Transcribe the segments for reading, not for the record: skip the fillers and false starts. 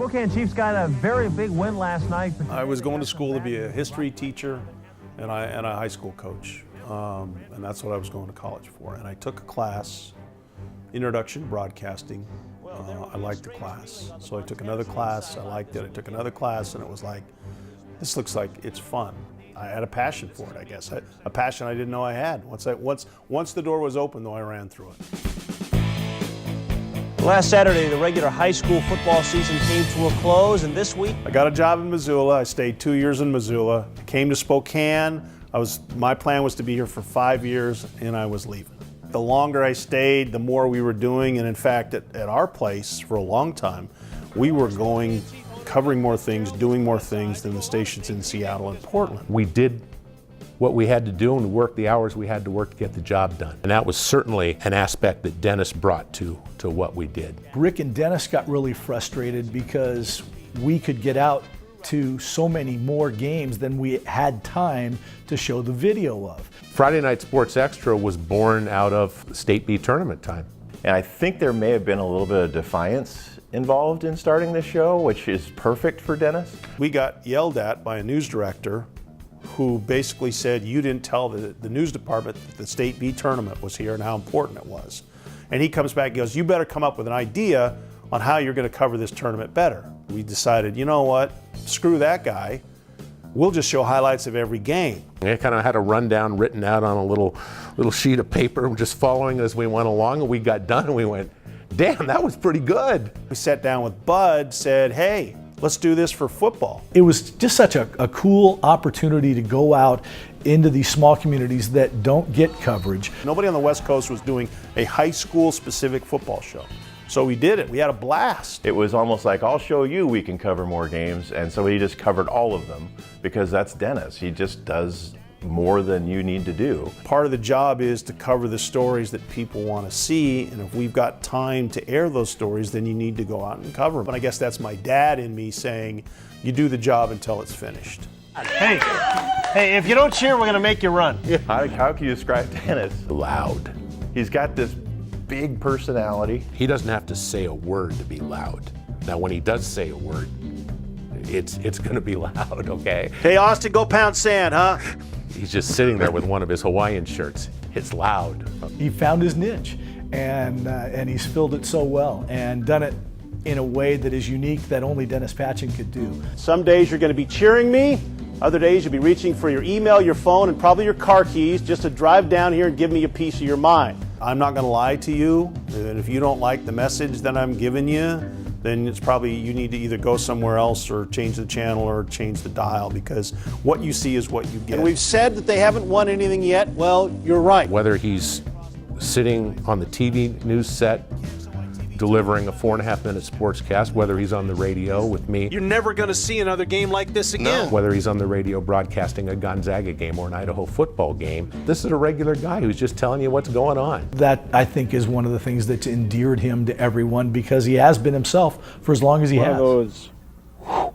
Spokane Chiefs got a very big win last night. I was going to school to be a history teacher and a high school coach, and that's what I was going to college for. And I took a class, Introduction to Broadcasting. I liked the class, so I took another class. I liked it. I took another class, and it was like, this looks like it's fun. I had a passion for it, I guess. A passion I didn't know I had. Once the door was open, though, I ran through it. Last Saturday, the regular high school football season came to a close, and this week I got a job in Missoula. I stayed 2 years in Missoula. I came to Spokane. My plan was to be here for 5 years, and I was leaving. The longer I stayed, the more we were doing, and in fact, at our place for a long time, we were covering more things, doing more things than the stations in Seattle and Portland. We did what we had to do and work the hours we had to work to get the job done. And that was certainly an aspect that Dennis brought to what we did. Rick and Dennis got really frustrated because we could get out to so many more games than we had time to show the video of. Friday Night Sports Extra was born out of State B tournament time. And I think there may have been a little bit of defiance involved in starting this show, which is perfect for Dennis. We got yelled at by a news director who basically said, you didn't tell the news department that the State B tournament was here and how important it was. And he comes back and goes, you better come up with an idea on how you're going to cover this tournament better. We decided, you know what, screw that guy. We'll just show highlights of every game. I kind of had a rundown written out on a little sheet of paper, just following as we went along, and we got done and we went, damn, that was pretty good. We sat down with Bud, said, hey, let's do this for football. It was just such a cool opportunity to go out into these small communities that don't get coverage. Nobody on the West Coast was doing a high school specific football show. So we did it. We had a blast. It was almost like, I'll show you we can cover more games. And so he just covered all of them because that's Dennis. He just does more than you need to do. Part of the job is to cover the stories that people want to see, and if we've got time to air those stories, then you need to go out and cover them. But I guess that's my dad in me saying, you do the job until it's finished. Hey, if you don't cheer, we're going to make you run. Yeah. How can you describe Dennis? Loud. He's got this big personality. He doesn't have to say a word to be loud. Now, when he does say a word, it's going to be loud, okay? Hey, Austin, go pound sand, huh? He's just sitting there with one of his Hawaiian shirts. It's loud. He found his niche, and he's filled it so well and done it in a way that is unique that only Dennis Patchin could do. Some days you're going to be cheering me. Other days you'll be reaching for your email, your phone, and probably your car keys just to drive down here and give me a piece of your mind. I'm not going to lie to you, and if you don't like the message that I'm giving you, then it's probably you need to either go somewhere else or change the channel or change the dial, because what you see is what you get. And we've said that they haven't won anything yet. Well, you're right. Whether he's sitting on the TV news set delivering a 4.5-minute sportscast, whether he's on the radio with me. You're never going to see another game like this again. No. Whether he's on the radio broadcasting a Gonzaga game or an Idaho football game, this is a regular guy who's just telling you what's going on. That, I think, is one of the things that's endeared him to everyone because he has been himself for as long as he has.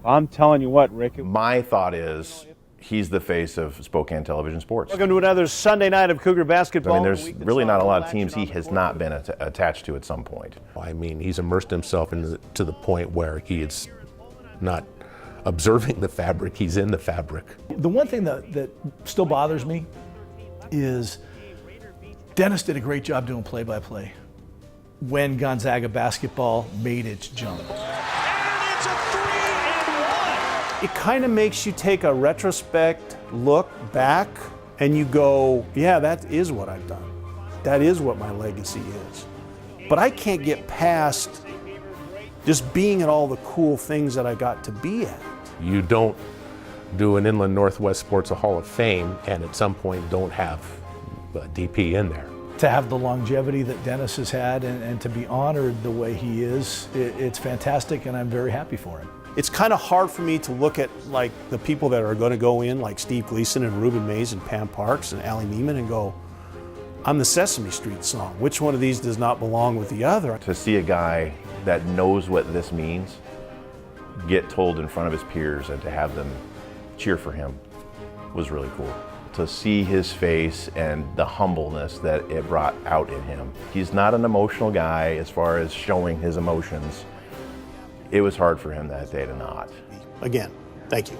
I'm telling you what, Rick. My thought is he's the face of Spokane television sports. Welcome to another Sunday night of Cougar basketball. I mean, there's really not a lot of teams he has not been attached to at some point. I mean, he's immersed himself to the point where he is not observing the fabric, he's in the fabric. The one thing that still bothers me is Dennis did a great job doing play-by-play when Gonzaga basketball made its jump. It kind of makes you take a retrospect look back and you go, yeah, that is what I've done. That is what my legacy is. But I can't get past just being at all the cool things that I got to be at. You don't do an Inland Northwest Sports Hall of Fame and at some point don't have a DP in there. To have the longevity that Dennis has had and to be honored the way he is, it's fantastic, and I'm very happy for him. It's kind of hard for me to look at like the people that are going to go in, like Steve Gleason and Ruben Mays and Pam Parks and Allie Neiman, and go, I'm the Sesame Street song. Which one of these does not belong with the other? To see a guy that knows what this means get told in front of his peers and to have them cheer for him was really cool. To see his face and the humbleness that it brought out in him. He's not an emotional guy as far as showing his emotions. it was hard for him that day to not. Again, thank you.